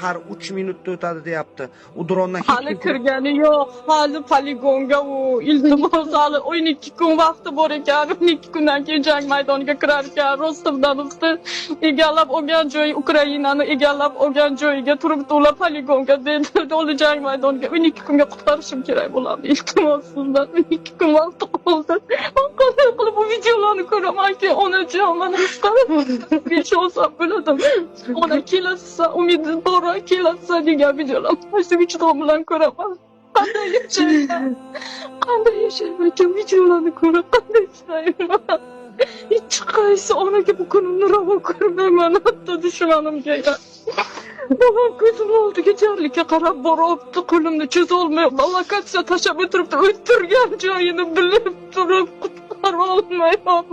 har 3 minutda o'tadi deyapti. U drondan Hali kirgani yo'q. Hali poligonga u iltimos hali 12 kun vaqti bor ekan. 12 kundan keyin jang maydoniga kirar ekan. Rostovdan egallab olgan joy Ukrainani egallab olgan joyiga turibdi ular poligonga dedi. O'li jang maydoniga 12 kunga qutqarishim kerak bo'ladi. Iltimos sizdan 12 kun vaqt qoldi. Men qanday qilib bu videolarni ko'ramanki, onajon mana besh olsam bo'ladim. Ona kelasa umid bor kelasa degan videolar. Shu vijdon bilan ko'raman. Qanday yashayman? Qanday yashayman? Videolarni ko'rib qanday ishlayman? Hech qaysi onaga bu kunimni ravo ko'rmayman. Hatto dushmanimga. Bolam ko'zim oldiga jarlikka qarab boribdi, qo'limni cho'zolmayapman. Lokatsiya tashlab o'tiribdi, o'tirgan joyini bilib turib qutqara olmayapman.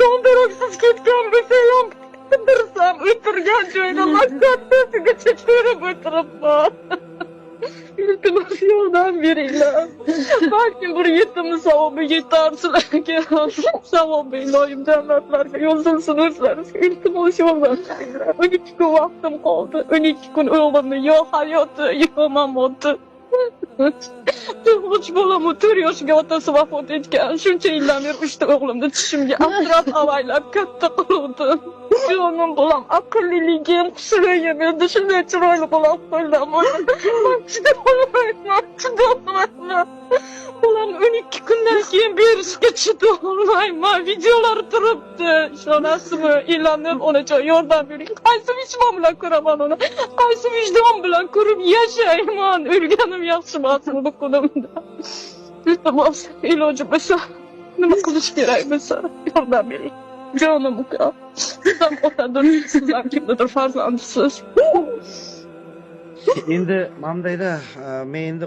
Yondaroqsiz ketgan bo'lsa ham qidirsam o'tirgan joyini lokatsiyasigacha ko'rib o'tiribman. Iltimos yordam beringlar. Balkim bir yetimni savobi yetar sizlarga. Savobi iloyim jannatlarga yo'llansin o'zlaringizga. Iltimos yordam beringlar. 12 kun vaqtim qoldi. 12 kun o'g'limni yo hayoti, yo mamoti. To'ng'ich bolam 4 yoshga otasi vafot etgan. Shuncha yildan beri 3 ta o'g'limni tishimga atrab avaylab katta qildim. Jonim bolam aqlliligim, xushro'yim endi shunday chiroyli bolam qo'ldan chidolmayman. Bolam 12 kundan keyin berishga chidolmayman. Videolar turibdi. Ishonasizmi? Ilanib onajon yordam bering. Qaysi vijdon bilan ko'raman uni? Qaysi vijdon bilan ko'rib yashayman? O'lganim yaxshi emasmi bu kunimda? Iltimos, iloji bo'lsa, nima qilish kerak bo'lsa, yordam bering. Jonim uka. Sizdan otadir, sizdan kimnidir farzandisiz. Endi mamdayda men endi